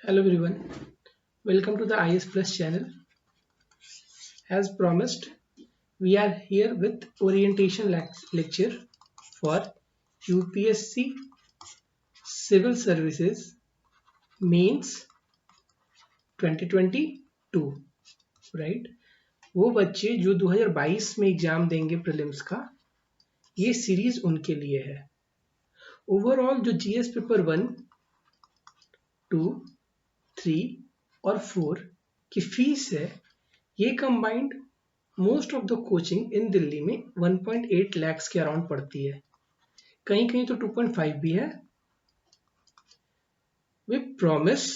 Hello everyone, welcome to the IS Plus channel. As promised, we are here with orientation lecture for UPSC Civil Services Mains 2022, right. वो बच्चे जो 2022 में exam देंगे prelims का, ये series उनके लिए है। ओवरऑल जो जीएस पेपर 1, 2, 3 और 4 की फीस है, ये combined most of the coaching इन दिल्ली में 1.8 lakhs के अराउंड पड़ती है, कहीं कहीं तो 2.5 भी है। वी प्रॉमिस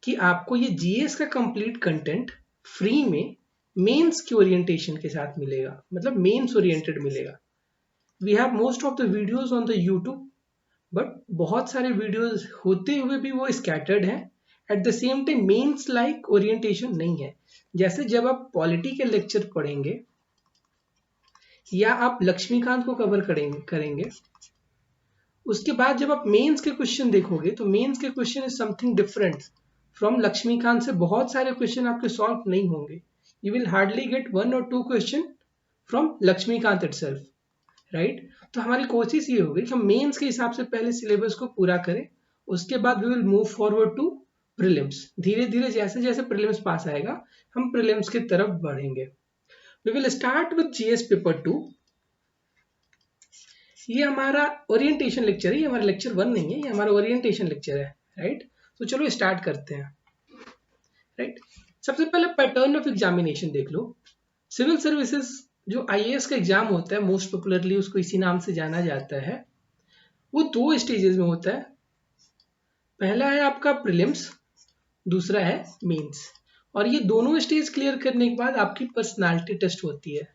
कि आपको ये जीएस का कंप्लीट कंटेंट फ्री में मेंस की ओरिएंटेशन के साथ मिलेगा, मतलब मेंस ओरिएंटेड मिलेगा। We have most of the videos on the YouTube, but बहुत सारे वीडियोस होते हुए भी वो स्कैटर्ड हैं। At the same time mains like orientation नहीं है। जैसे जब आप पॉलिटी के लेक्चर पढ़ेंगे या आप लक्ष्मीकांत को कवर करेंगे, उसके बाद जब आप मेंस के क्वेश्चन देखोगे तो मेंस के question is something different from Laxmikanth से। बहुत सारे क्वेश्चन आपके सॉल्व नहीं होंगे। You will hardly get 1 or 2 question from Laxmikanth itself, right. तो हमारी कोशिश ये होगी कि हम मेंस के हिसाब से पहले सिलेबस को पूरा करें, उसके बाद we will move forward to prelims. धीरे धीरे जैसे जैसे प्रीलिम्स पास आएगा, हम प्रीलिम्स की तरफ बढ़ेंगे। We will start with GS paper 2। ये हमारा ओरिएंटेशन लेक्चर है, ये हमारा लेक्चर 1 नहीं है, ये हमारा ओरिएंटेशन लेक्चर है, राइट। तो चलो स्टार्ट करते हैं, राइट। सबसे पहले पैटर्न ऑफ एग्जामिनेशन देख लो। सिविल सर्विसेज जो आईएएस का एग्जाम होता है, मोस्ट पॉपुलरली उसको इसी नाम से जाना जाता है, वो 2 स्टेजेस में होता है। पहला है आपका प्रीलिम्स, दूसरा है मेंस। और ये दोनों स्टेज क्लियर करने के बाद आपकी पर्सनालिटी टेस्ट होती है,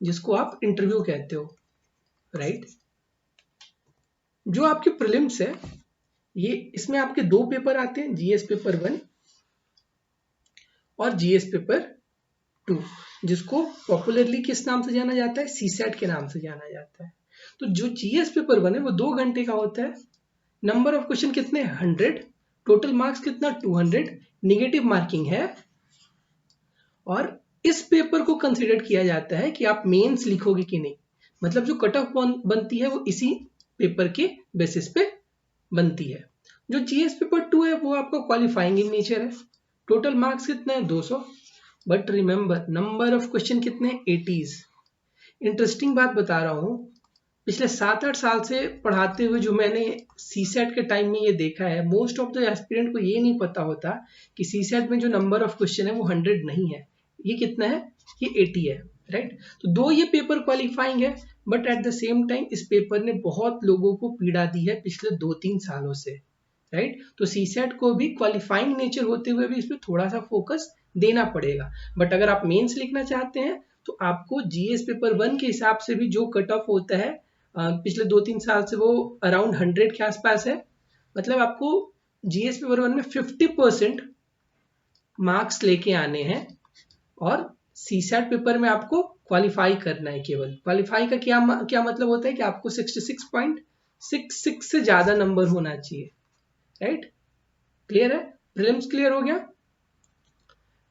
जिसको आप इंटरव्यू कहते हो, राइट। जो आपकी प्रीलिम्स है, ये इसमें आपके 2 पेपर आते हैं, जीएस पेपर 1 और जीएस पेपर 2, जिसको पॉपुलरली किस नाम से जाना जाता है, सीसेट के नाम से जाना जाता है। तो जो जीएस पेपर 1 है वो 2 घंटे का होता है। नंबर ऑफ क्वेश्चन कितने, 100, टोटल मार्क्स कितना, 200, निगेटिव मार्किंग है। और इस पेपर को कंसिडर किया जाता है कि आप मेंस लिखोगे कि नहीं, मतलब जो कट ऑफ बनती है वो इसी पेपर के बेसिस पे बनती है। जो जीएस पेपर 2 है वो आपका क्वालिफाइंग इन नेचर है। टोटल मार्क्स कितने हैं, 200, but remember number of question कितने, 80s। इंटरेस्टिंग बात बता रहा हूँ, पिछले 7-8 साल से पढ़ाते हुए जो मैंने सीसेट के टाइम में ये देखा है, मोस्ट ऑफ द एस्पिरेंट को ये नहीं पता होता कि सीसेट में जो नंबर ऑफ क्वेश्चन है वो 100 नहीं है, ये कितना है, ये 80 है, राइट। तो 2 ये पेपर क्वालिफाइंग है, but at the same time इस पेपर ने बहुत लोगों को पीड़ा दी है पिछले 2-3 सालों से, राइट। तो सीसेट को भी क्वालिफाइंग नेचर होते हुए भी इस पर थोड़ा सा फोकस देना पड़ेगा। बट अगर आप मेंस लिखना चाहते हैं तो आपको जीएस पेपर 1 के हिसाब से भी जो कट ऑफ होता है पिछले 2-3 साल से, वो अराउंड 100 के आसपास है। मतलब आपको जीएस पेपर 1 में 50% मार्क्स लेके आने हैं, और सीसेट पेपर में आपको क्वालिफाई करना है। केवल क्वालिफाई का क्या मतलब होता है कि आपको 66.66 से ज्यादा नंबर होना चाहिए, राइट। क्लियर है, प्रीलिम्स क्लियर हो गया।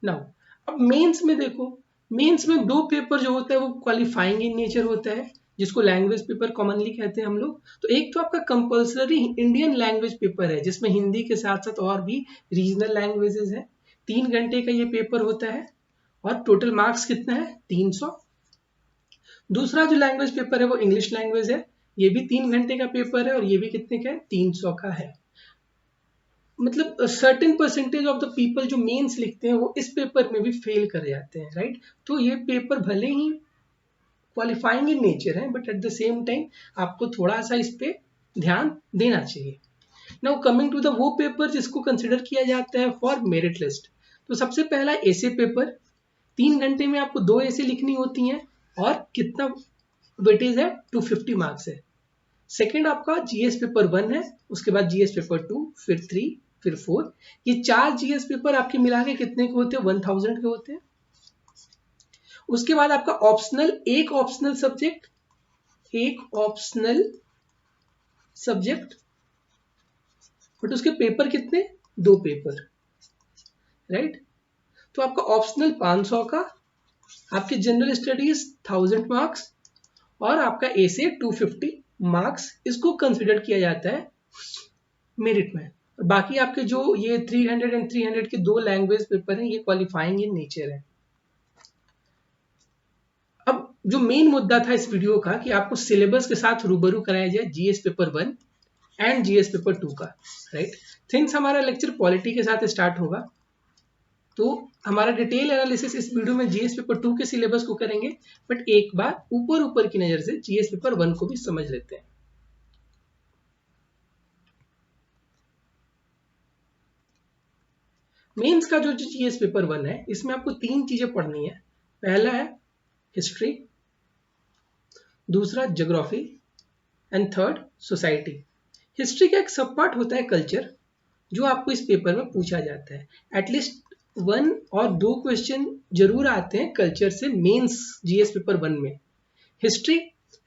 नाउ अब मेंस में देखो, मेंस में 2 पेपर जो होता है वो क्वालिफाइंग इन नेचर होता है, जिसको लैंग्वेज पेपर कॉमनली कहते हैं हम लोग। तो एक तो आपका कंपल्सरी इंडियन लैंग्वेज पेपर है, जिसमें हिंदी के साथ साथ और भी रीजनल लैंग्वेजेस है। 3 घंटे का ये पेपर होता है, और टोटल मार्क्स कितना है, 300। दूसरा जो लैंग्वेज पेपर है वो इंग्लिश लैंग्वेज है, ये भी 3 घंटे का पेपर है, और ये भी कितने का है, 300 का है। मतलब certain percentage of the people जो मेंस लिखते हैं वो इस पेपर में भी फेल कर जाते हैं, राइट। तो ये पेपर भले ही क्वालिफाइंग इन नेचर है, but at the same time आपको थोड़ा सा इस पे ध्यान देना चाहिए। नाउ कमिंग टू द वो पेपर जिसको कंसिडर किया जाता है फॉर मेरिट लिस्ट। तो सबसे पहला एसे पेपर, 3 घंटे में आपको 2 एसे लिखनी होती हैं, और कितना वेटेज है, 250 मार्क्स है। सेकेंड आपका जीएस पेपर 1 है, उसके बाद जीएस पेपर 2, फिर 3, फिर 4। ये 4 जीएस पेपर आपके मिला के कितने के होते हैं, 1000 के होते हैं। उसके बाद आपका ऑप्शनल, एक ऑप्शनल सब्जेक्ट, बट उसके पेपर कितने, 2 पेपर, राइट। तो आपका ऑप्शनल 500 का, आपके जनरल स्टडीज 1000 मार्क्स और आपका एसे 250 मार्क्स, इसको कंसिडर किया जाता है मेरिट में। और बाकी आपके जो ये 300 एंड 300 के 2 लैंग्वेज पेपर हैं, ये क्वालिफाइंग इन नेचर है। अब जो मेन मुद्दा था इस वीडियो का कि आपको सिलेबस के साथ रूबरू कराया जाए GS paper 1 and GS paper 2 का, राइट। सिंस हमारा लेक्चर पॉलिटी के साथ स्टार्ट होगा, तो हमारा डिटेल एनालिसिस इस वीडियो में जीएस पेपर 2 के सिलेबस को करेंगे, बट एक बार ऊपर ऊपर की नजर से जीएस पेपर 1 को भी समझ लेते हैं। मेंस का जो जीएस पेपर 1 है, इसमें आपको 3 चीजें पढ़नी है। पहला है हिस्ट्री, दूसरा geography and third society. History का एक सब पार्ट होता है कल्चर, जो आपको इस पेपर में पूछा जाता है। एटलीस्ट 1 और 2 क्वेश्चन जरूर आते हैं कल्चर से मेंस जीएस पेपर 1 में। History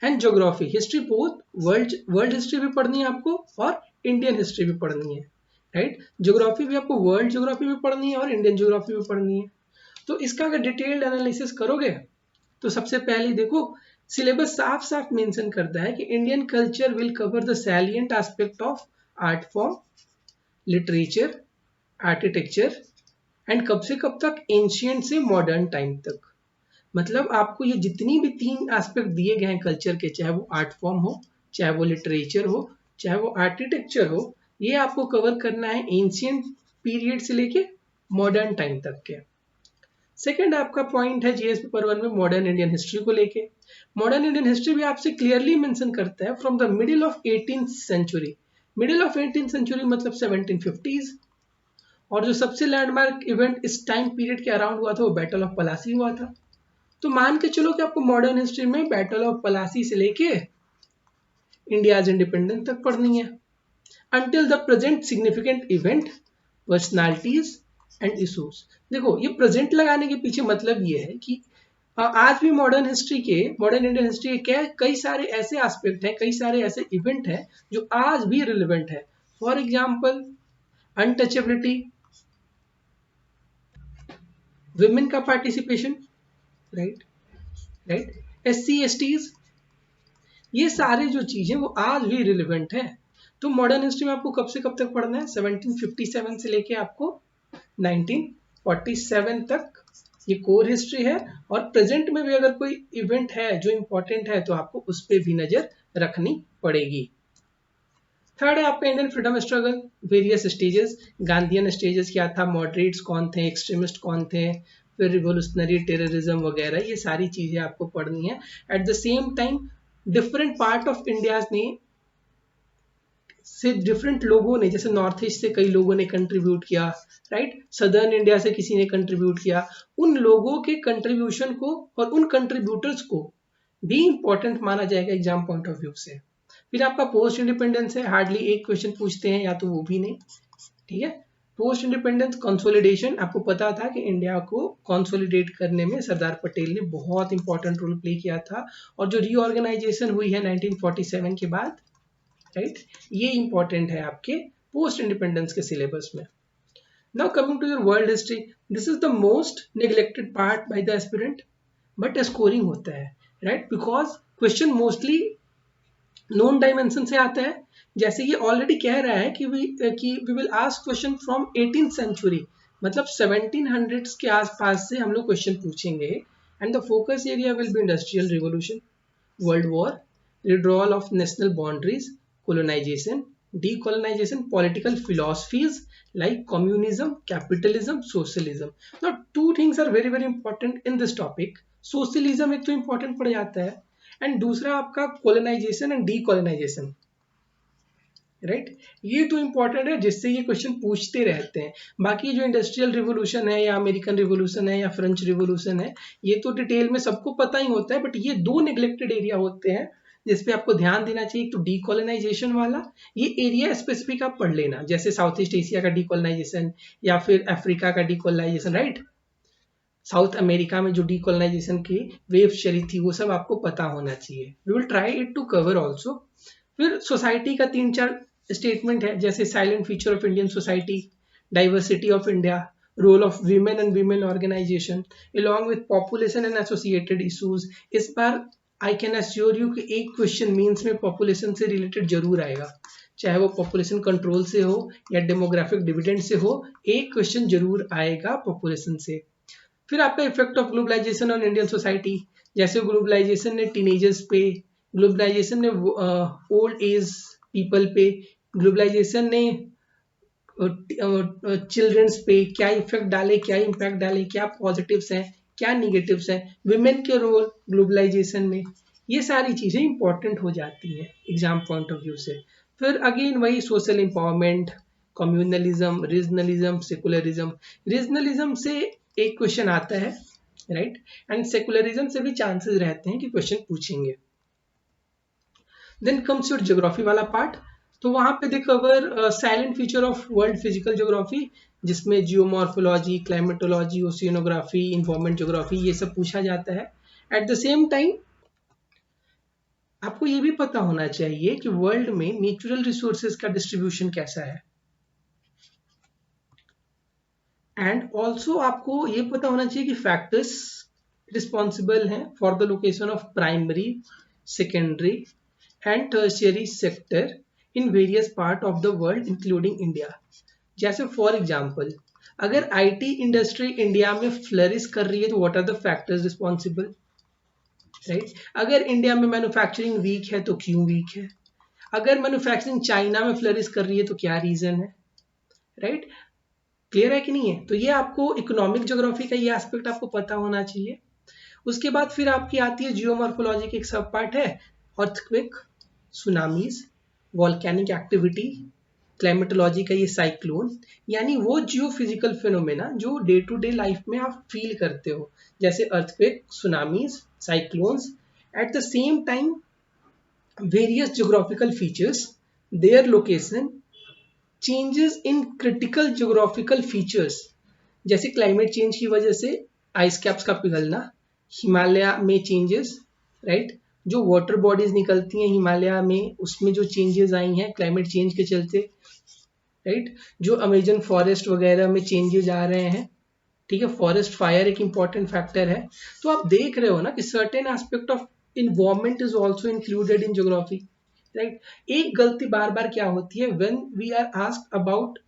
and geography, history both world history भी पढ़नी है आपको और इंडियन हिस्ट्री भी पढ़नी है, राइट। ज्योग्राफी भी आपको वर्ल्ड ज्योग्राफी भी पढ़नी है और इंडियन ज्योग्राफी भी पढ़नी है। तो इसका अगर डिटेल्ड एनालिसिस करोगे तो सबसे पहले देखो, सिलेबस साफ साफ मेंशन करता है कि Indian culture will cover the salient aspect of art form, literature, architecture and कब से कब तक, एंशियंट से मॉडर्न टाइम तक। मतलब आपको ये जितनी भी 3 एस्पेक्ट दिए गए हैं कल्चर के, चाहे वो आर्ट फॉर्म हो, चाहे वो लिटरेचर हो, चाहे वो आर्किटेक्चर हो, ये आपको कवर करना है एंशियंट पीरियड से लेके मॉडर्न टाइम तक के। सेकेंड आपका पॉइंट है जीएस पेपर 1 में मॉडर्न इंडियन हिस्ट्री को लेके। मॉडर्न इंडियन हिस्ट्री भी आपसे क्लियरली मेंशन करता है from the middle of 18th century. Middle of 18th century मतलब 1750s। और जो सबसे लैंडमार्क इवेंट इस टाइम पीरियड के अराउंड हुआ था वो बैटल ऑफ पलासी हुआ था। तो मान के चलो कि आपको मॉडर्न हिस्ट्री में बैटल ऑफ पलासी से लेके इंडियाज इंडिपेंडेंस तक पढ़नी है। Until the present significant event, personalities and issues. देखो ये प्रेजेंट लगाने के पीछे मतलब ये है कि आज भी मॉडर्न हिस्ट्री के, मॉडर्न इंडियन हिस्ट्री के कई सारे ऐसे एस्पेक्ट हैं, कई सारे ऐसे इवेंट हैं जो आज भी रिलेवेंट है। फॉर एग्जाम्पल अनटचेबिलिटी, विमेन का participation, right right, SC STs, ये सारे जो चीजें वो आज भी रिलेवेंट है। तो मॉडर्न हिस्ट्री में आपको कब से कब तक पढ़ना है, 1757 से लेके आपको 1947 तक, ये कोर हिस्ट्री है। और प्रेजेंट में भी अगर कोई इवेंट है जो इंपॉर्टेंट है तो आपको उस पर भी नजर रखनी पड़ेगी। थर्ड है आपका Indian freedom struggle, various stages. Gandhian stages क्या था, मॉडरेट्स कौन थे, एक्सट्रीमिस्ट कौन थे, फिर रिवोल्यूशनरी, टेररिज्म वगैरह, ये सारी चीजें आपको पढ़नी है। At the same time different part of India ने से डिफरेंट लोगों ने, जैसे नॉर्थ ईस्ट से कई लोगों ने कंट्रीब्यूट किया, राइट, सदर्न इंडिया से किसी ने कंट्रीब्यूट किया, उन लोगों के कंट्रीब्यूशन को और उन कंट्रीब्यूटर्स को भी इंपॉर्टेंट माना जाएगा एग्जाम पॉइंट ऑफ व्यू से। फिर आपका पोस्ट इंडिपेंडेंस है, हार्डली एक क्वेश्चन पूछते हैं या तो वो भी नहीं, ठीक है। पोस्ट इंडिपेंडेंस कंसोलिडेशन, आपको पता था कि इंडिया को कंसोलिडेट करने में सरदार पटेल ने बहुत इंपॉर्टेंट रोल प्ले किया था, और जो रीऑर्गेनाइजेशन हुई है 1947 के बाद, राइट, ये इंपॉर्टेंट है आपके पोस्ट इंडिपेंडेंस के सिलेबस में। Now coming to your world history, this is the most neglected part by the aspirant, but scoring होता है, right, because question mostly non dimension से आता है। जैसे ये ऑलरेडी कह रहा है कि we will ask question from 18th century, मतलब 1700s के आसपास से हम लोग क्वेश्चन पूछेंगे। And the focus area will be industrial revolution, world war, withdrawal of national boundaries, colonization, decolonization, political philosophies like communism, capitalism, socialism. Now, two things are very very important in this topic. Socialism एक तो important पड़ जाता है, and दूसरा आपका colonization and decolonization, right, ये तो important है जिससे ये क्वेश्चन पूछते रहते हैं। बाकी जो इंडस्ट्रियल रिवोल्यूशन है या अमेरिकन रिवोल्यूशन है या फ्रेंच रिवोल्यूशन है, ये तो डिटेल में सबको पता ही होता है, बट ये 2 नेग्लेक्टेड एरिया होते हैं जिसपे आपको ध्यान देना चाहिए। तो डीकोलोनाइजेशन वाला, ये एरिया स्पेसिफिक आप पढ़ लेना, जैसे साउथ ईस्ट एशिया का डीकोलोनाइजेशन या फिर अफ्रीका का डीकोलोनाइजेशन, राइट, साउथ अमेरिका में जो डीकोलोनाइजेशन की वेव चली थी वो सब आपको पता होना चाहिए। We will try it to cover also. फिर सोसाइटी का 3-4 स्टेटमेंट है, जैसे silent feature of Indian society, diversity of India, role of women and women organization, along with population and associated issues. इस बार आई कैन अश्योर यू कि एक question means में population से related जरूर आएगा, चाहे वो पॉपुलेशन कंट्रोल से हो या डेमोग्राफिक डिविडेंड से हो, एक क्वेश्चन जरूर आएगा पॉपुलेशन से। फिर आपका effect of globalisation on Indian society, जैसे ग्लोबलाइजेशन ने टीनेजर्स पे, ग्लोबलाइजेशन ने ओल्ड एज पीपल पे, ग्लोबलाइजेशन ने चिल्ड्रंस पे क्या इफेक्ट डाले, क्या इम्पैक्ट डाले, क्या पॉजिटिव्स हैं, क्या निगेटिव्स हैं, विमेन के रोल ग्लोबलाइजेशन में, ये सारी चीजें इंपॉर्टेंट हो जाती हैं एग्जाम पॉइंट ऑफ व्यू से। फिर अगेन वही social empowerment, communalism, regionalism, secularism. Regionalism से एक क्वेश्चन आता है, राइट, एंड सेकुलरिज्म से भी चांसेस रहते हैं कि क्वेश्चन पूछेंगे। देन कम्स योर ज्योग्राफी वाला पार्ट, तो वहां पे they cover silent feature of world physical geography, जिसमें geomorphology, climatology, oceanography, environment geography, ये सब पूछा जाता है। एट द सेम टाइम आपको ये भी पता होना चाहिए कि वर्ल्ड में नेचुरल रिसोर्सेज का डिस्ट्रीब्यूशन कैसा है, एंड ऑल्सो आपको ये पता होना चाहिए कि फैक्टर्स रिस्पॉन्सिबल हैं for the location of primary, secondary and tertiary sector in various part of the world including India. जैसे फॉर एग्जाम्पल, अगर आईटी इंडस्ट्री इंडिया में फ्लरिश कर रही है तो what are the factors responsible, right. अगर India में मैन्युफैक्चरिंग वीक है तो क्यों वीक है, अगर मैन्युफैक्चरिंग चाइना में फ्लरिश कर रही है तो क्या रीजन है, राइट। क्लियर है कि नहीं है? तो ये आपको इकोनॉमिक ज्योग्राफी का ये एस्पेक्ट आपको पता होना चाहिए। उसके बाद फिर आपकी आती है जियोमॉर्फोलॉजी की एक सब पार्ट है, earthquake, tsunamis, volcanic activity, climatology का ये साइक्लोन, यानी वो जियो फिजिकल फिनोमेना जो डे टू डे लाइफ में आप फील करते हो, जैसे earthquake, tsunamis, cyclones. Eight the same time various geographical features, their location, changes in critical geographical features, जैसे क्लाइमेट चेंज की वजह से आइस कैप्स का पिघलना, हिमालय में चेंजेस, राइट, जो वाटर बॉडीज निकलती हैं हिमालय में उसमें जो चेंजेस आई हैं क्लाइमेट चेंज के चलते, राइट, जो अमेजन फॉरेस्ट वगैरह में चेंजेस आ रहे हैं, ठीक है, फॉरेस्ट फायर एक इंपॉर्टेंट फैक्टर है। तो आप देख रहे हो ना कि certain aspect of environment is also included in geography, right. एक गलती बार बार क्या होती है, when we are asked about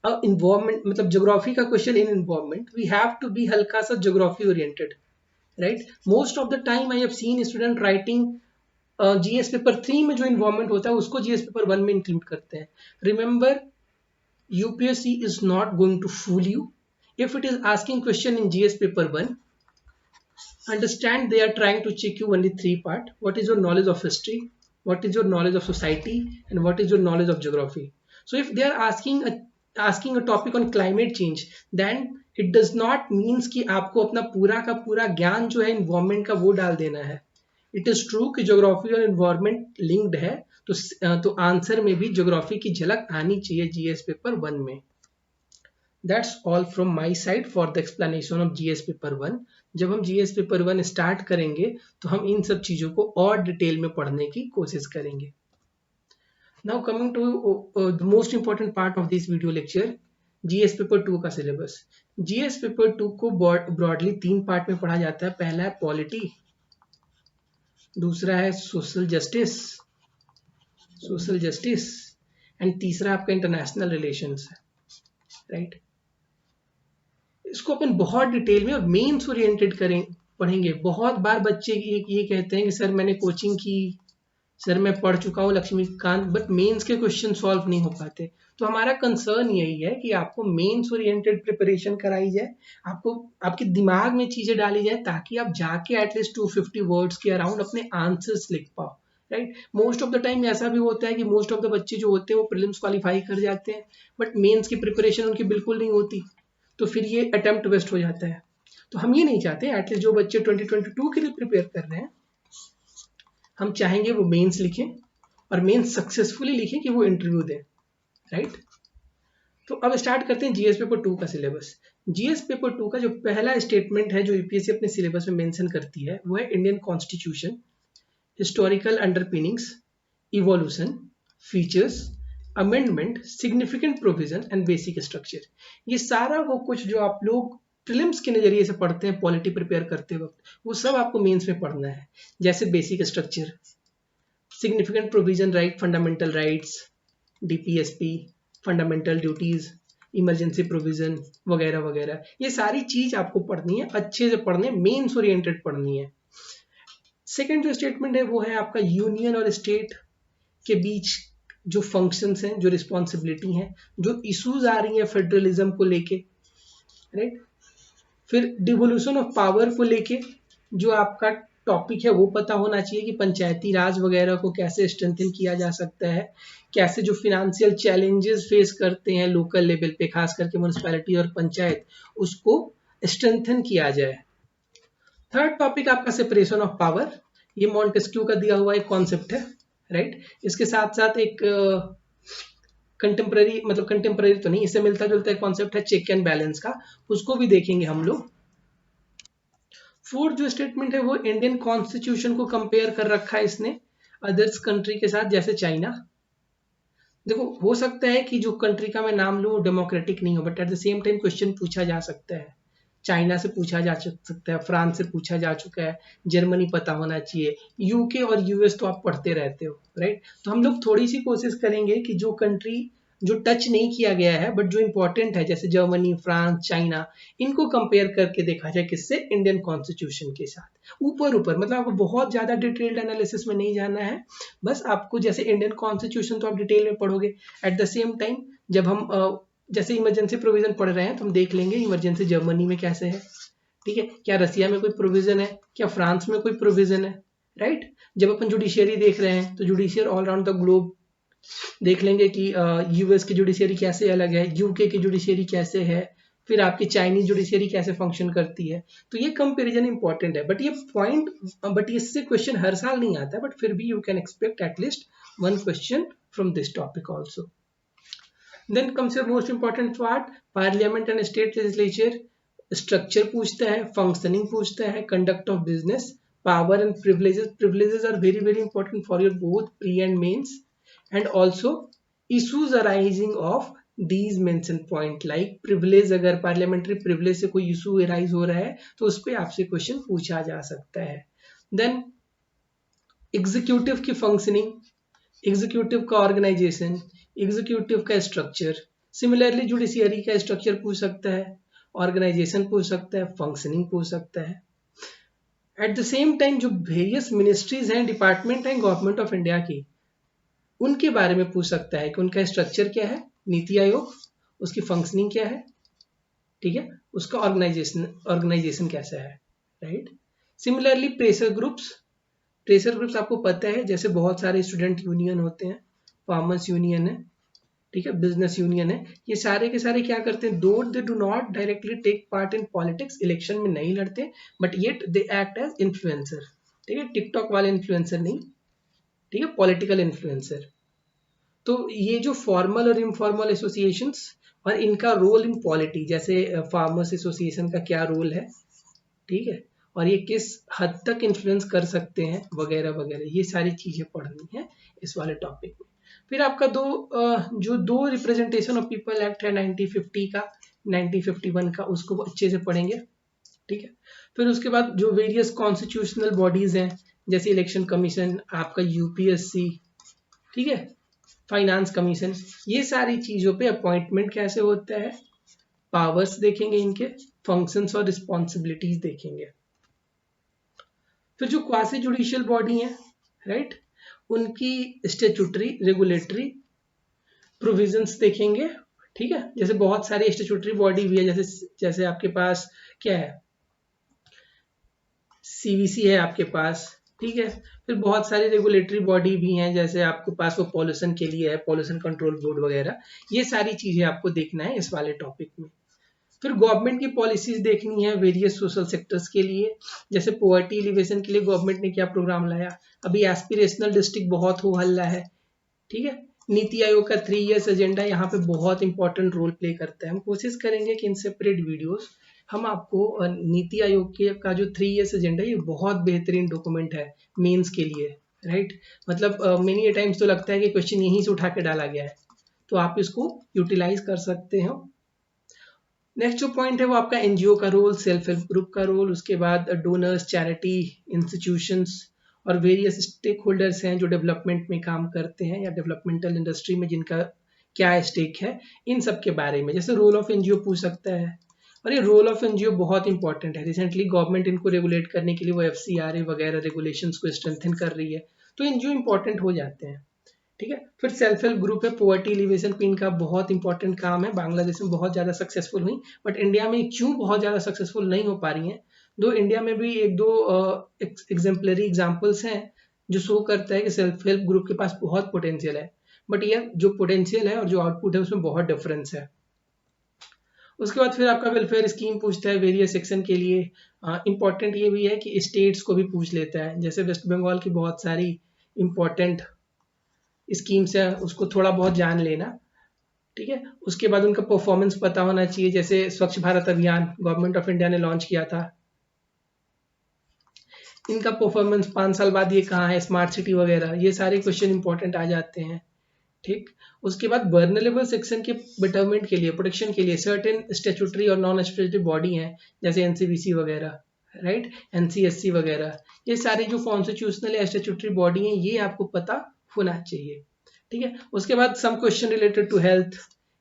environment, मतलब ज्योग्राफी का question in environment, we have to be हल्का सा geography oriented, right. Most of the time I have seen student writing GS paper 3 में जो इन्वायरमेंट होता है उसको जीएस पेपर 1 में इंक्लूड करते हैं। Remember, UPSC is not going to fool you if it is asking question in GS paper 1. Understand they are trying to check you only 3 part: what is your knowledge of history, what is your knowledge of society, and what is your knowledge of geography. So if they are asking a topic on climate change, then it does not means कि आपको अपना पूरा का पूरा ज्ञान जो है environment का वो डाल देना है। It is true कि geography और environment linked है, तो आंसर में भी geography की झलक आनी चाहिए GS पेपर 1 में। That's all from my side for the explanation of GS paper 1। जब हम GS पेपर 1 स्टार्ट करेंगे तो हम इन सब चीजों को और डिटेल में पढ़ने की कोशिश करेंगे। Now coming to the most important part of this video lecture, GS paper 2 का सिलेबस। GS पेपर 2 को ब्रॉडली 3 पार्ट में पढ़ा जाता है। पहला है पॉलिटी, दूसरा है सोशल जस्टिस एंड तीसरा आपका इंटरनेशनल रिलेशंस है, राइट। इसको अपन बहुत डिटेल में और मेंस ओरिएंटेड पढ़ेंगे। बहुत बार बच्चे ये कहते हैं कि सर मैंने कोचिंग की, सर मैं पढ़ चुका हूँ लक्ष्मीकांत, बट मेंस के क्वेश्चन सॉल्व नहीं हो पाते। तो हमारा कंसर्न यही है कि आपको मेंस ओरिएंटेड प्रिपरेशन कराई जाए, आपको आपके दिमाग में चीजें डाली जाए ताकि आप जाके एटलीस्ट 250 वर्ड्स के अराउंड अपने आंसर्स लिख पाओ, right. Most of the time ऐसा भी होता है कि मोस्ट ऑफ द बच्चे जो होते हैं वो प्रीलिम्स क्वालिफाई कर जाते हैं, बट मेंस की प्रिपरेशन उनकी बिल्कुल नहीं होती, तो फिर ये अटेम्प्ट वेस्ट हो जाता है। तो हम ये नहीं चाहते। एटलीस्ट जो बच्चे 2022 के लिए प्रिपेयर कर रहे हैं, हम चाहेंगे वो मेंस लिखें और मेंस सक्सेसफुली लिखें कि वो इंटरव्यू दें, राइट। तो अब स्टार्ट करते हैं जीएस पेपर 2 का सिलेबस। जीएस पेपर 2 का जो पहला स्टेटमेंट है जो यूपीएससी अपने सिलेबस में मेंशन करती है वो है Indian constitution, historical underpinnings, evolution, features, amendment, significant provision and basic structure. ये सारा वो कुछ जो आप लोग प्रीलिम्स के नजरिए से पढ़ते हैं पॉलिटी प्रिपेयर करते वक्त, वो सब आपको मेंस में पढ़ना है। जैसे basic structure, significant provision right, fundamental rights, DPSP, fundamental duties, emergency provision वगैरह वगैरह, ये सारी चीज आपको पढ़नी है, अच्छे से पढ़ने, मेंस ओरिएंटेड पढ़नी है। सेकेंड जो स्टेटमेंट है वो है आपका यूनियन और स्टेट के बीच जो फंक्शंस हैं, जो रिस्पॉन्सिबिलिटी हैं, जो इश्यूज आ रही हैं फेडरलिज्म को लेके, राइट। फिर डिवोल्यूशन ऑफ पावर को लेके जो आपका टॉपिक है वो पता होना चाहिए कि पंचायती राज वगैरह को कैसे स्ट्रेंथन किया जा सकता है, कैसे जो फिनेंशियल चैलेंजेस फेस करते हैं लोकल लेवल पे, खास करके म्यूनिसिपैलिटी और पंचायत, उसको स्ट्रेंथन किया जाए। थर्ड टॉपिक आपका सेपरेशन ऑफ पावर, ये मॉन्टेस्क्यू का दिया हुआ एक कॉन्सेप्ट है, राइट। इसके साथ साथ एक कंटेम्प्रेरी, मतलब कंटेम्प्रेरी तो नहीं, इससे मिलता जुलता एक कॉन्सेप्ट है चेक एंड बैलेंस का, उसको भी देखेंगे हम लोग। फोर्थ जो स्टेटमेंट है वो इंडियन कॉन्स्टिट्यूशन को कंपेयर कर रखा है इसने अदर्स कंट्री के साथ, जैसे चाइना। देखो हो सकता है कि जो कंट्री का मैं नाम लूँ डेमोक्रेटिक नहीं हो, but at the same time question पूछा जा सकता है। चाइना से पूछा जा सकता है, फ्रांस से पूछा जा चुका है, जर्मनी पता होना चाहिए, यूके और यूएस तो आप पढ़ते रहते हो, राइट। तो हम लोग थोड़ी सी कोशिश करेंगे कि जो कंट्री जो टच नहीं किया गया है बट जो इंपॉर्टेंट है, जैसे जर्मनी, फ्रांस, चाइना, इनको कंपेयर करके देखा जाए किससे, इंडियन कॉन्स्टिट्यूशन के साथ। ऊपर ऊपर मतलब आपको बहुत ज्यादा डिटेल्ड एनालिसिस में नहीं जाना है, बस आपको जैसे इंडियन कॉन्स्टिट्यूशन तो आप डिटेल में पढ़ोगे, एट द सेम टाइम जब हम जैसे इमरजेंसी प्रोविजन पढ़ रहे हैं तो हम देख लेंगे इमरजेंसी जर्मनी में कैसे है, ठीक है, क्या रसिया में कोई प्रोविजन है, क्या फ्रांस में कोई प्रोविजन है, राइट। जब अपन जुडिशियरी देख रहे हैं तो judiciary all around the globe देख लेंगे कि यूएस की जुडिशियरी कैसे अलग है, यूके की जुडिशियरी कैसे है, फिर आपकी चाइनीज जुडिशियरी कैसे फंक्शन करती है। तो ये कंपैरिजन इंपॉर्टेंट है, बट ये पॉइंट, बट इससे क्वेश्चन हर साल नहीं आता, बट फिर भी you can expect at least one question from this topic also. Then comes your most important part, parliament and state legislature. Structure पूछता है, फंक्शनिंग पूछता है, conduct of business, power and privileges. Privileges are very very important for your both pre and mains, and also issues arising of these mentioned point, like privilege, अगर parliamentary privilege से कोई issue arise हो रहा है तो उस पर आपसे क्वेश्चन पूछा जा सकता है। देन एग्जीक्यूटिव की फंक्शनिंग, एग्जीक्यूटिव का ऑर्गेनाइजेशन, एग्जीक्यूटिव का स्ट्रक्चर, सिमिलरली जुडिशियरी का स्ट्रक्चर पूछ सकता है, ऑर्गेनाइजेशन पूछ सकता है, फंक्शनिंग पूछ सकता है। एट द सेम टाइम जो वेरियस मिनिस्ट्रीज हैं, डिपार्टमेंट हैं गवर्नमेंट ऑफ इंडिया की, उनके बारे में पूछ सकता है कि उनका स्ट्रक्चर क्या है, नीति आयोग, उसकी फंक्शनिंग क्या है, ठीक है, उसका ऑर्गेनाइजेशन कैसा है, राइट। सिमिलरली प्रेशर ग्रुप्स आपको पता है, जैसे बहुत सारे स्टूडेंट यूनियन होते हैं, फार्मर्स यूनियन है, ठीक है, बिजनेस यूनियन है, ये सारे के सारे क्या करते हैं, though they do not directly take part in politics, election में नहीं लड़ते, but yet they act as influencer, ठीक है, टिकटॉक वाले इन्फ्लुएंसर नहीं, ठीक है, पॉलिटिकल इन्फ्लुएंसर। तो ये जो फॉर्मल और इनफॉर्मल एसोसिएशंस और इनका रोल इन पॉलिटी, जैसे फार्मर्स एसोसिएशन का क्या रोल है, ठीक है, और ये किस हद तक इन्फ्लुएंस कर सकते हैं वगैरह वगैरह, ये सारी चीजें पढ़नी है इस वाले टॉपिक में। फिर आपका जो दो रिप्रेजेंटेशन ऑफ पीपल एक्ट है 1950 का, 1951 का, उसको अच्छे से पढ़ेंगे, ठीक है। फिर उसके बाद जो वेरियस कॉन्स्टिट्यूशनल बॉडीज हैं, जैसे इलेक्शन कमीशन, आपका यूपीएससी, ठीक है, फाइनेंस कमीशन, ये सारी चीजों पे अपॉइंटमेंट कैसे होता है, पावर्स देखेंगे, इनके फंक्शंस और रिस्पॉन्सिबिलिटीज देखेंगे। फिर जो क्वासी जुडिशियल बॉडी है, राइट, उनकी स्टेचुटरी रेगुलेटरी प्रोविजंस देखेंगे, ठीक है। जैसे बहुत सारी स्टेचुटरी बॉडी भी है, जैसे आपके पास क्या है, सीवीसी है आपके पास, ठीक है। फिर बहुत सारी रेगुलेटरी बॉडी भी हैं, जैसे आपके पास वो पॉल्यूशन के लिए है, पॉल्यूशन कंट्रोल बोर्ड वगैरह, ये सारी चीजें आपको देखना है इस वाले टॉपिक में। फिर गवर्नमेंट की पॉलिसीज देखनी है वेरियस सोशल सेक्टर्स के लिए, जैसे पॉवर्टी एलिवेशन के लिए गवर्नमेंट ने क्या प्रोग्राम लाया, अभी एस्पिरेशनल डिस्ट्रिक्ट बहुत हो हल्ला है, ठीक है। नीति आयोग का 3 इयर्स एजेंडा यहाँ पे बहुत इंपॉर्टेंट रोल प्ले करता है। हम कोशिश करेंगे कि इन सेपरेट वीडियोस हम आपको नीति आयोग के का जो 3 इयर्स एजेंडा, ये बहुत बेहतरीन डॉक्यूमेंट है मेंस के लिए, राइट। मतलब मेनी टाइम्स तो लगता है कि क्वेश्चन यहीं से उठा के डाला गया है, तो आप इसको यूटिलाइज कर सकते हो। नेक्स्ट जो पॉइंट है वो आपका एनजीओ का रोल, सेल्फ हेल्प ग्रुप का रोल, उसके बाद डोनर्स, चैरिटी, इंस्टीट्यूशंस और वेरियस स्टेक होल्डर्स हैं जो डेवलपमेंट में काम करते हैं या डेवलपमेंटल इंडस्ट्री में जिनका क्या स्टेक है, इन सब के बारे में। जैसे रोल ऑफ एनजीओ पूछ सकता है, और ये रोल ऑफ एनजीओ बहुत इंपॉर्टेंट है। रिसेंटली गवर्नमेंट इनको रेगुलेट करने के लिए वो एफसीआरए वगैरह रेगुलेशंस को स्ट्रेंथन कर रही है, तो एनजीओ इंपॉर्टेंट हो जाते हैं। ठीक है, फिर सेल्फ हेल्प ग्रुप है, पोवर्टी एलिवेशन पे इनका बहुत इंपॉर्टेंट काम है। बांग्लादेश में बहुत ज़्यादा सक्सेसफुल हुई, बट इंडिया में क्यों बहुत ज़्यादा सक्सेसफुल नहीं हो पा रही हैं? दो इंडिया में भी एक दो एग्जाम्पलरी एग्जाम्पल्स हैं जो शो करता है कि सेल्फ हेल्प ग्रुप के पास बहुत पोटेंशियल है, बट ये जो पोटेंशियल है और जो आउटपुट है उसमें बहुत डिफरेंस है। उसके बाद फिर आपका वेलफेयर स्कीम पूछता है वेरियस सेक्शन के लिए। इंपॉर्टेंट ये भी है कि स्टेट्स को भी पूछ लेता है, जैसे वेस्ट बंगाल की बहुत सारी इंपॉर्टेंट स्कीम्स है, उसको थोड़ा बहुत जान लेना। ठीक है, उसके बाद उनका परफॉर्मेंस पता होना चाहिए, जैसे स्वच्छ भारत अभियान गवर्नमेंट ऑफ इंडिया ने लॉन्च किया था, इनका परफॉर्मेंस 5 साल बाद ये कहाँ है, स्मार्ट सिटी वगैरह, ये सारे क्वेश्चन इंपॉर्टेंट आ जाते हैं। ठीक, उसके बाद वर्नरेबल सेक्शन के बेटरमेंट के लिए, प्रोटेक्शन के लिए सर्टेन स्टैट्यूटरी और नॉन स्टैट्यूटरी बॉडी हैं, जैसे एनसीबीसी वगैरह, राइट, एनसीएससी वगैरह, ये सारे जो कॉन्स्टिट्यूशनल या स्टैट्यूटरी बॉडी हैं ये आपको पता होना चाहिए। ठीक है, उसके बाद some question related to health,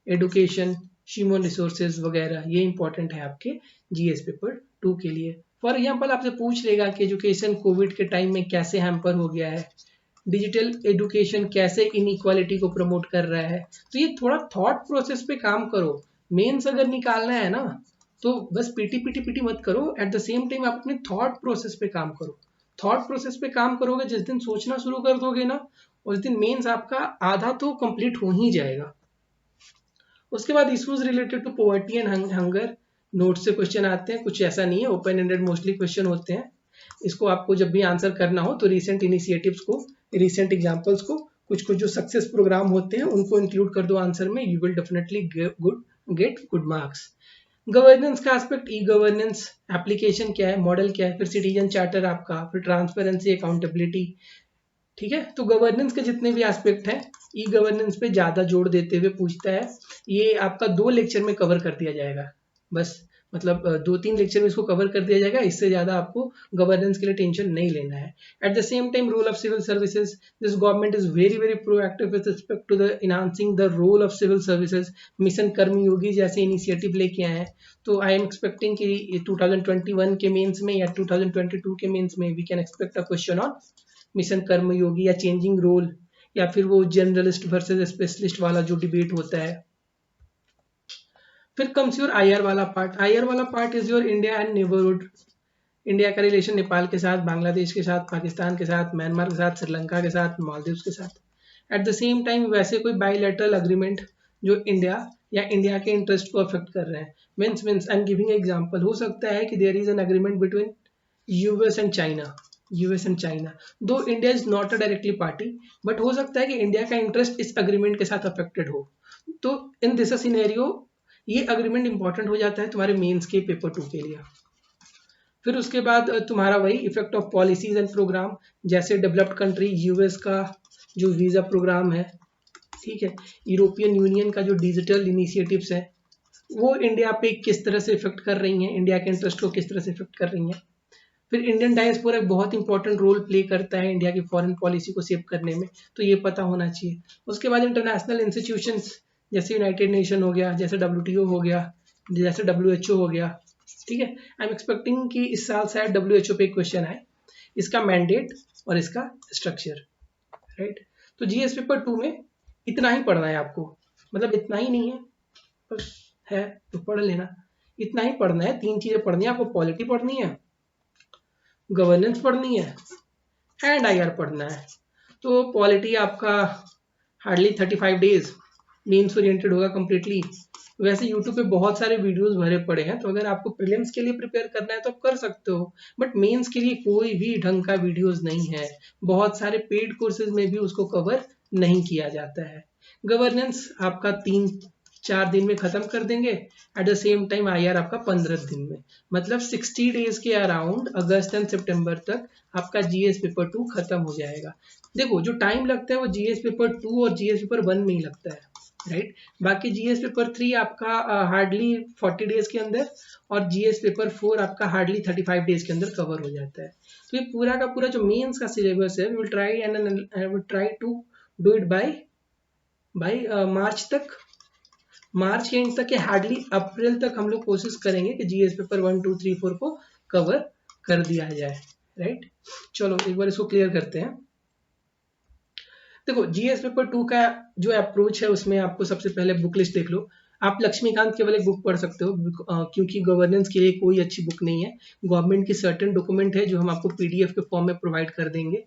education, human resources वगैरह, ये इंपॉर्टेंट है आपके जीएस पेपर 2 के लिए। फॉर एग्जाम्पल आपसे पूछ लेगा कि एजुकेशन कोविड के टाइम में कैसे हैम्पर हो गया है, डिजिटल एजुकेशन कैसे इनइक्वालिटी को प्रमोट कर रहा है, तो ये थोड़ा थॉट प्रोसेस पे काम करो। मेंस अगर निकालना है ना तो बस पीटी पीटी पीटी मत करो, एट द सेम टाइम आप अपने थॉट प्रोसेस पे काम करो। थॉट प्रोसेस पे काम करोगे, जिस दिन सोचना शुरू कर दोगे ना उस दिन मेंस आपका आधा तो कंप्लीट हो ही जाएगा। उसके बाद issues related to poverty and hunger, नोट से क्वेश्चन आते हैं, कुछ ऐसा नहीं है, ओपन एंडेड मोस्टली क्वेश्चन होते हैं। इसको आपको जब भी आंसर करना हो तो रीसेंट इनिशिएटिव्स को, रीसेंट एग्जांपल्स को, कुछ कुछ जो सक्सेस प्रोग्राम होते हैं उनको इंक्लूड कर दो आंसर में, you will definitely get good marks. Governance का एस्पेक्ट, ई गवर्नेंस एप्लीकेशन क्या है, मॉडल क्या है, फिर सिटीजन चार्टर आपका, फिर ट्रांसपेरेंसी, अकाउंटेबिलिटी। ठीक है, तो गवर्नेंस के जितने भी एस्पेक्ट हैं ई गवर्नेंस पे ज़्यादा जोड़ देते हुए पूछता है। ये आपका 2 लेक्चर में कवर कर दिया जाएगा, बस मतलब 2-3 लेक्चर में इसको कवर कर दिया जाएगा, इससे ज़्यादा आपको गवर्नेंस के लिए टेंशन नहीं लेना है। At the same time role of civil services, this government is very very proactive with respect to the enhancing the role of civil services. Mission Karmayogi जैसे इनिशिएटिव लेके आए हैं, तो आई एम एक्सपेक्टिंग कि 2021 के मेंस में या 2022 के मेंस में we can expect a question on mission Karmayogi या चेंजिंग रोल, या फिर वो जनरलिस्ट वर्सेस स्पेशलिस्ट वाला जो डिबेट होता है। फिर कम्स योर आईआर वाला पार्ट। आईआर वाला part is your India and neighbourhood. India का रिलेशन नेपाल के साथ, बांग्लादेश के साथ, पाकिस्तान के साथ, म्यांमार के साथ, श्रीलंका के साथ, मालदीव्स के साथ। एट द सेम टाइम वैसे कोई बायलैटरल अग्रीमेंट जो इंडिया या इंडिया के इंटरेस्ट को अफेक्ट कर रहे हैं, means I am giving example, हो सकता है कि there is an agreement between US and China, though India is not a directly party, but हो सकता है कि इंडिया का इंटरेस्ट इस अग्रीमेंट के साथ अफेक्टेड हो, तो इन दिस सिनेरियो ये अग्रीमेंट इंपॉर्टेंट हो जाता है तुम्हारे मेंस के पेपर 2 के लिए। फिर उसके बाद तुम्हारा वही effect of policies and program, जैसे डेवलप्ड कंट्री यूएस का जो वीजा प्रोग्राम है, ठीक है, यूरोपियन यूनियन का जो डिजिटल इनिशिएटिव्स है वो इंडिया पे किस तरह से इफेक्ट कर रही हैं, इंडिया के इंटरेस्ट को किस तरह से इफेक्ट कर रही हैं। फिर इंडियन डायस्पोरा एक बहुत इंपॉर्टेंट रोल प्ले करता है इंडिया की फॉरेन पॉलिसी को शेप करने में, तो ये पता होना चाहिए। उसके बाद इंटरनेशनल इंस्टीट्यूशंस जैसे यूनाइटेड नेशन हो गया, जैसे WTO हो गया, जैसे WHO हो गया। ठीक है, आई एम एक्सपेक्टिंग कि इस साल शायद WHO पे क्वेश्चन आए, इसका मैंडेट और इसका स्ट्रक्चर, राइट। तो जीएस पेपर 2 में इतना ही पढ़ना है आपको, मतलब इतना ही नहीं है, बस है तो पढ़ लेना, इतना ही पढ़ना है। 3 चीजें पढ़नी है आपको, पॉलिटी पढ़नी है, गवर्नेंस पढ़नी है एंड आईआर पढ़ना है। तो पॉलिटी आपका हार्डली 35 डेज मेंस ओरिएंटेड होगा कंप्लीटली। वैसे यूट्यूब पे बहुत सारे वीडियोस भरे पड़े हैं, तो अगर आपको प्रीलिम्स के लिए प्रिपेयर करना है तो आप कर सकते हो, बट मेंस के लिए कोई भी ढंग का वीडियोस नहीं है, बहुत सारे पेड कोर्सेज में भी उसको कवर नहीं किया जाता है। गवर्नेंस आपका 3-4 दिन में खत्म कर देंगे, eight the same time IR आपका 15 दिन में, मतलब 60 डेज के अराउंड अगस्त एंड सितंबर तक आपका जीएस पेपर 2 खत्म हो जाएगा। देखो जो टाइम लगता है वो जीएस पेपर 2 और जीएस पेपर 1 में ही लगता है, राइट। बाकी जीएस पेपर 3 आपका हार्डली 40 डेज के अंदर, और जीएस पेपर 4 आपका हार्डली 35 डेज के अंदर कवर हो जाता है। तो ये पूरा का पूरा जो मेंस का सिलेबस है, will try to do it by March तक, मार्च के एंड तक या हार्डली अप्रैल तक हम लोग कोशिश करेंगे कि जीएस पेपर 1 2 3 4 को कवर कर दिया जाए, राइट। चलो एक बार इसको क्लियर करते हैं। देखो जीएस पेपर 2 का जो अप्रोच है उसमें आपको सबसे पहले बुक लिस्ट देख लो। आप लक्ष्मीकांत केवल एक बुक पढ़ सकते हो, क्योंकि गवर्नेंस के लिए कोई अच्छी बुक नहीं है। गवर्नमेंट की सर्टेन डॉक्यूमेंट है जो हम आपको पीडीएफ के फॉर्म में प्रोवाइड कर देंगे।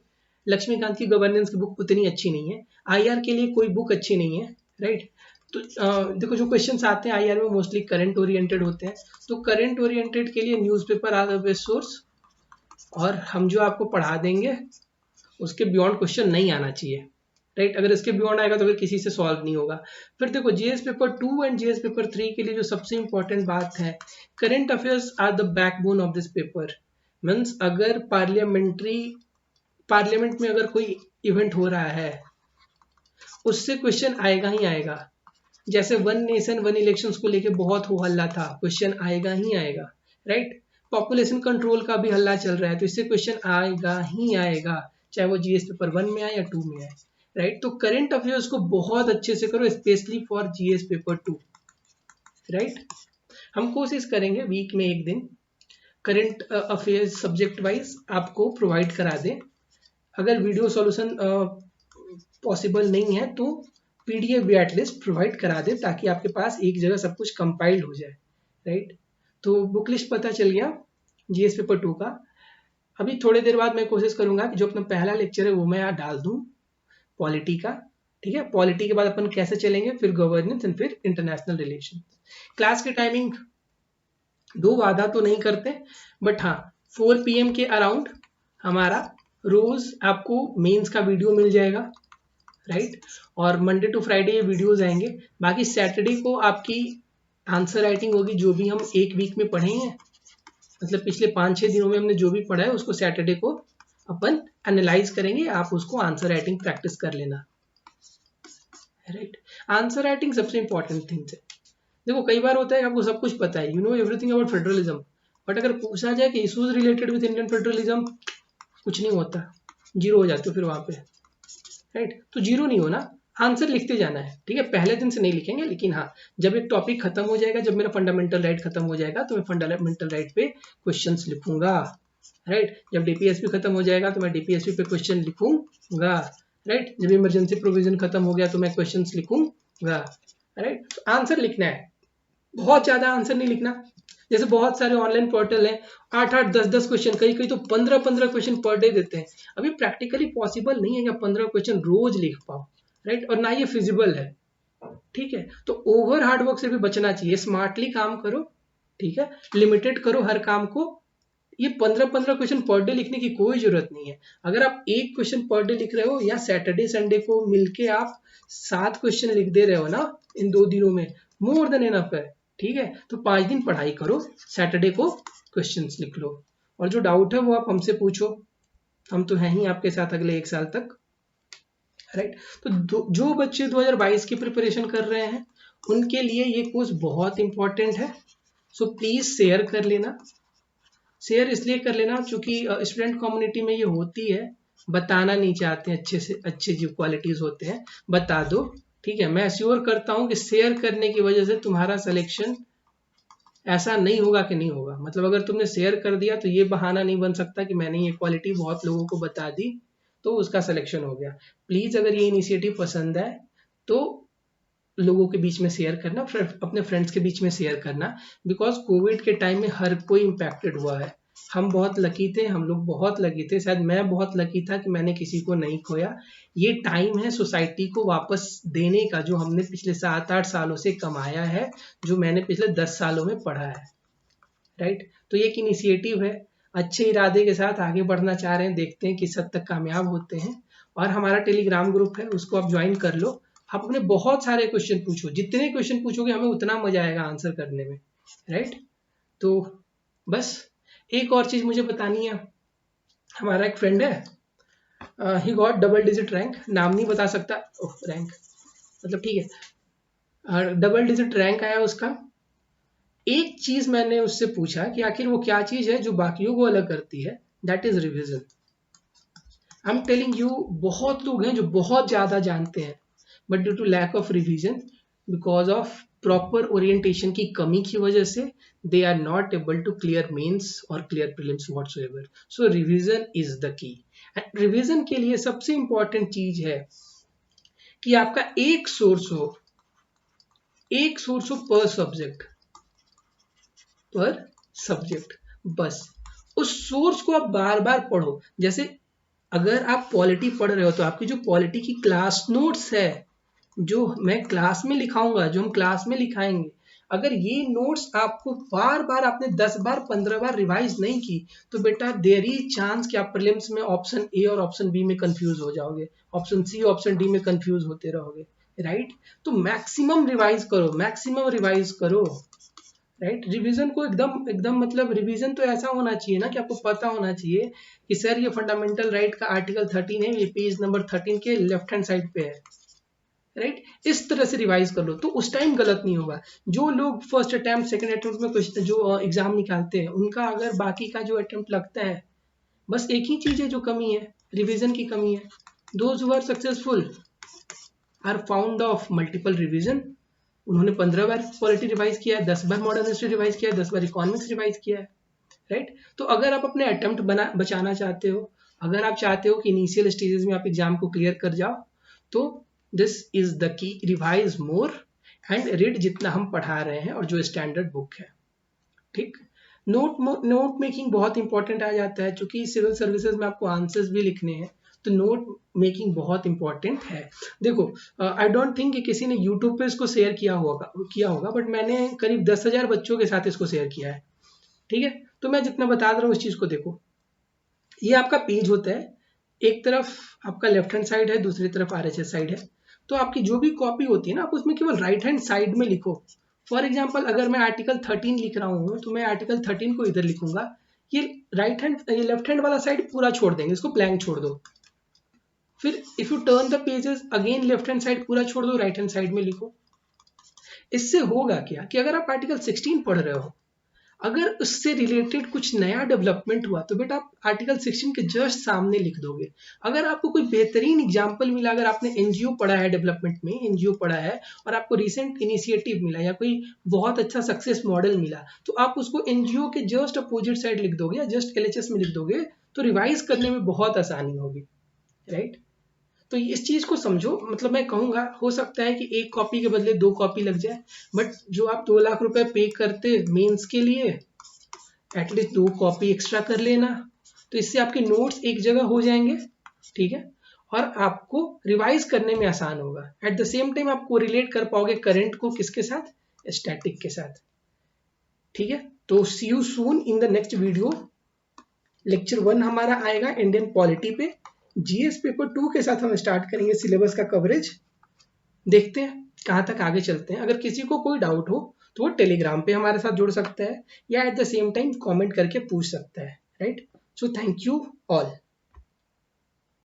लक्ष्मीकांत की गवर्नेंस की बुक उतनी अच्छी नहीं है। आईआर के लिए कोई बुक अच्छी नहीं है, राइट। तो देखो जो क्वेश्चंस आते हैं आईआर में मोस्टली करंट ओरिएंटेड होते हैं, तो करंट ओरिएंटेड के लिए newspaper are the best source, और हम जो आपको पढ़ा देंगे उसके बियॉन्ड क्वेश्चन नहीं आना चाहिए, राइट। अगर इसके बियॉन्ड आएगा तो फिर किसी से सॉल्व नहीं होगा। फिर देखो GS paper 2 and GS paper 3 के लिए जो सबसे इंपॉर्टेंट बात है, current affairs are the backbone of this paper. Means अगर पार्लियामेंट में अगर कोई इवेंट हो रहा है उससे क्वेश्चन आएगा ही आएगा। जैसे वन नेशन वन इलेक्शंस को लेके बहुत हो हल्ला था, क्वेश्चन आएगा ही आएगा, राइट। पॉपुलेशन कंट्रोल का भी हल्ला चल रहा है, तो इससे क्वेश्चन आएगा ही आएगा, चाहे वो जीएस पेपर 1 में आए या 2 में आए, राइट। तो करंट अफेयर्स को बहुत अच्छे से करो, specially for GS paper 2, right. हम कोशिश करेंगे वीक में एक दिन करंट अफेयर्स सब्जेक्ट वाइज आपको प्रोवाइड करा दें। अगर वीडियो सॉल्यूशन पॉसिबल नहीं है तो पीडीएफ भी एटलीस्ट प्रोवाइड करा दे, ताकि आपके पास एक जगह सब कुछ कंपाइल्ड हो जाए, राइट। तो बुक लिस्ट पता चल गया जीएस पेपर 2 का। अभी थोड़ी देर बाद मैं कोशिश करूंगा कि जो अपना पहला लेक्चर है वो मैं यहाँ डाल दूं पॉलिटी का, ठीक है। पॉलिटी के बाद अपन कैसे चलेंगे, फिर गवर्नेंस एंड फिर इंटरनेशनल रिलेशन। क्लास की टाइमिंग दो वादा तो नहीं करते, बट हाँ 4 PM के अराउंड हमारा रोज आपको मेंस का वीडियो मिल जाएगा, राइट। और मंडे टू फ्राइडे ये वीडियोस आएंगे। बाकी सैटरडे को आपकी आंसर राइटिंग होगी, जो भी हम एक वीक में पढ़ेंगे, मतलब पिछले 5-6 दिनों में हमने जो भी पढ़ा है उसको सैटरडे को अपन एनालाइज करेंगे, आप उसको आंसर राइटिंग प्रैक्टिस कर लेना, राइट। आंसर राइटिंग सबसे इंपॉर्टेंट थिंग है। देखो कई बार होता है आपको सब कुछ पता है, you know everything about federalism, but अगर पूछा जाए कि issues related with Indian federalism, कुछ नहीं होता, जीरो हो जाते हो फिर वहां पे, राइट। तो जीरो नहीं होना, आंसर लिखते जाना है, ठीक है। पहले दिन से नहीं लिखेंगे, लेकिन हाँ जब एक टॉपिक खत्म हो जाएगा, जब मेरा फंडामेंटल राइट खत्म हो जाएगा तो मैं फंडामेंटल राइट पे क्वेश्चंस लिखूंगा, राइट। जब डीपीएसपी खत्म हो जाएगा तो मैं डीपीएसपी पे क्वेश्चन लिखूंगा, राइट। जब इमरजेंसी प्रोविजन खत्म हो गया तो मैं क्वेश्चंस लिखूंगा, राइट। आंसर लिखना है, बहुत ज्यादा आंसर नहीं लिखना। जैसे बहुत सारे ऑनलाइन पोर्टल हैं, 8-8 10-10 क्वेश्चन, कई कई तो 15-15 क्वेश्चन पर डे देते हैं। अभी प्रैक्टिकली पॉसिबल नहीं है कि आप 15 क्वेश्चन रोज लिख पाओ, राइट, और ना ये फिजिबल है, ठीक है। तो ओवर हार्ड वर्क से भी बचना चाहिए, स्मार्टली काम करो, ठीक है, लिमिटेड करो हर काम को। ये 15-15 क्वेश्चन पर डे लिखने की कोई जरूरत नहीं है। अगर आप एक क्वेश्चन पर डे लिख रहे हो या सैटरडे संडे को मिलके आप 7 क्वेश्चन लिख दे रहे हो ना इन 2 दिनों में, मोर देन इनफ है, ठीक है। तो 5 दिन पढ़ाई करो, सैटरडे को क्वेश्चंस लिख लो, और जो डाउट है वो आप हमसे पूछो, हम तो हैं ही आपके साथ अगले 1 साल तक, राइट। तो जो बच्चे 2022 की प्रिपरेशन कर रहे हैं उनके लिए ये कोर्स बहुत इंपॉर्टेंट है, सो प्लीज शेयर कर लेना। शेयर इसलिए कर लेना क्योंकि स्टूडेंट कम्युनिटी में ये होती है, बताना नहीं चाहते अच्छे से अच्छे जो क्वालिटीज होते हैं बता दो, ठीक है। मैं एश्योर करता हूँ कि शेयर करने की वजह से तुम्हारा सिलेक्शन ऐसा नहीं होगा कि नहीं होगा, मतलब अगर तुमने शेयर कर दिया तो ये बहाना नहीं बन सकता कि मैंने ये क्वालिटी बहुत लोगों को बता दी तो उसका सिलेक्शन हो गया। प्लीज अगर ये इनिशिएटिव पसंद है तो लोगों के बीच में शेयर करना, अपने फ्रेंड्स के बीच में शेयर करना, बिकॉज कोविड के टाइम में हर कोई इम्पैक्टेड हुआ है। हम बहुत लकी थे, हम लोग बहुत लकी थे, शायद मैं बहुत लकी था कि मैंने किसी को नहीं खोया। ये टाइम है सोसाइटी को वापस देने का, जो हमने पिछले 7-8 सालों से कमाया है, जो मैंने पिछले 10 सालों में पढ़ा है, राइट। तो ये एक इनिशिएटिव है, अच्छे इरादे के साथ आगे बढ़ना चाह रहे हैं, देखते हैं किस हद तक कामयाब होते हैं। और हमारा टेलीग्राम ग्रुप है, उसको आप ज्वाइन कर लो। आप अपने बहुत सारे क्वेश्चन पूछो, जितने क्वेश्चन पूछोगे हमें उतना मजा आएगा आंसर करने में, राइट। तो बस एक और चीज मुझे बतानी है, हमारा एक फ्रेंड है, he got double digit rank, नाम नहीं बता सकता, रैंक मतलब ठीक है, डबल डिजिट रैंक आया उसका। एक चीज मैंने उससे पूछा कि आखिर वो क्या चीज है जो बाकियों को अलग करती है, that is revision. I am telling you, बहुत लोग हैं जो बहुत ज्यादा जानते हैं, but due to lack of revision, because of proper orientation की कमी की वजह से, they are not able to clear mains और clear prelims whatsoever. So revision is the key. And revision के लिए सबसे इंपॉर्टेंट चीज है कि आपका एक सोर्स हो पर सब्जेक्ट बस। उस सोर्स को आप बार बार पढ़ो। जैसे अगर आप पॉलिटी पढ़ रहे हो तो आपकी जो पॉलिटी की क्लास नोट्स है, जो मैं क्लास में लिखाऊंगा, जो हम क्लास में लिखाएंगे, अगर ये नोट्स आपको बार बार आपने 10 बार 15 बार रिवाइज नहीं की, तो बेटा देयर इज चांस कि आप प्रीलिम्स में ऑप्शन ए और ऑप्शन बी में कंफ्यूज हो जाओगे, ऑप्शन सी ऑप्शन डी में कंफ्यूज होते रहोगे, राइट। तो मैक्सिमम रिवाइज करो, मैक्सिमम रिवाइज करो, राइट। रिवीजन को एकदम एकदम मतलब रिवीजन तो ऐसा होना चाहिए ना कि आपको पता होना चाहिए कि सर ये फंडामेंटल राइट का आर्टिकल 13 है, ये पेज नंबर 13 के लेफ्ट हैंड साइड पे है, राइट। इस तरह से रिवाइज कर लो तो उस टाइम गलत नहीं होगा। जो लोग फर्स्ट अटेम्प्ट सेकंड अटेम्प्ट में क्वेश्चन जो एग्जाम निकालते हैं, उनका अगर बाकी का जो अटेम्प्ट लगता है, बस एक ही चीज है जो कमी है, रिवीजन की कमी है। Those who are successful are found of multiple revision. उन्होंने 15 बार पॉलिटी रिवाइज किया है, 10 बार मॉडर्न हिस्ट्री रिवाइज किया है, 10 बार इकोनॉमिक्स रिवाइज किया है, राइट। तो अगर आप अपने अटेम्प्ट बचाना चाहते हो, अगर आप चाहते हो कि इनिशियल स्टेजेस में आप एग्जाम को क्लियर कर जाओ, तो दिस इज द की, रिवाइज मोर एंड रीड जितना हम पढ़ा रहे हैं और जो स्टैंडर्ड बुक है, ठीक। नोट मेकिंग बहुत इंपॉर्टेंट आ जाता है, क्योंकि सिविल सर्विसेज में आपको आंसर्स भी लिखने हैं, तो नोट मेकिंग बहुत इंपॉर्टेंट है। देखो, आई डोंट थिंक कि किसी ने यूट्यूब पे इसको शेयर किया होगा, बट मैंने करीब 10,000 बच्चों के साथ इसको शेयर किया है, ठीक है। तो मैं जितना बता रहा हूँ इस चीज को देखो, ये आपका पेज होता है, एक तरफ आपका लेफ्ट हैंड साइड है, दूसरी तरफ आरएचएस साइड है। तो आपकी जो भी कॉपी होती है ना, आप उसमें केवल राइट हैंड साइड में लिखो। फॉर एग्जाम्पल, अगर मैं आर्टिकल 13 लिख रहा हूँ, तो मैं आर्टिकल 13 को इधर लिखूंगा, ये ये लेफ्ट हैंड वाला साइड पूरा छोड़ देंगे, इसको ब्लैंक छोड़ दो। फिर if U turn the pages again, left hand side पूरा छोड़ दो, राइट हैंड साइड में लिखो। इससे होगा क्या कि अगर आप आर्टिकल 16 पढ़ रहे हो, अगर उससे रिलेटेड कुछ नया डेवलपमेंट हुआ, तो बेटा आप आर्टिकल 16 के जस्ट सामने लिख दोगे। अगर आपको कोई बेहतरीन एग्जांपल मिला, अगर आपने एनजीओ पढ़ा है, डेवलपमेंट में एनजीओ पढ़ा है, और आपको रिसेंट इनिशिएटिव मिला या कोई बहुत अच्छा सक्सेस मॉडल मिला, तो आप उसको एनजीओ के जस्ट अपोजिट साइड लिख दोगे या जस्ट एलएचएस में लिख दोगे, तो रिवाइज करने में बहुत आसानी होगी, राइट। तो इस चीज को समझो। मतलब मैं कहूंगा, हो सकता है कि एक कॉपी के बदले 2 कॉपी लग जाए, बट जो आप 2 लाख रुपए पे करते मेंस के लिए, एटलीस्ट 2 कॉपी एक्स्ट्रा कर लेना, तो इससे आपके नोट्स एक जगह हो जाएंगे, ठीक है, और आपको रिवाइज करने में आसान होगा। एट द सेम टाइम आपको रिलेट कर पाओगे करंट को किसके साथ, स्टैटिक के साथ, ठीक है। तो see you soon in the next video. Lecture 1 हमारा आएगा इंडियन पॉलिटी पे, जीएस पेपर 2 के साथ हम स्टार्ट करेंगे सिलेबस का कवरेज। देखते हैं कहाँ तक आगे चलते हैं। अगर किसी को कोई डाउट हो तो वो टेलीग्राम पे हमारे साथ जुड़ सकता है, या eight the same time comment करके पूछ सकता है, right. So thank you all.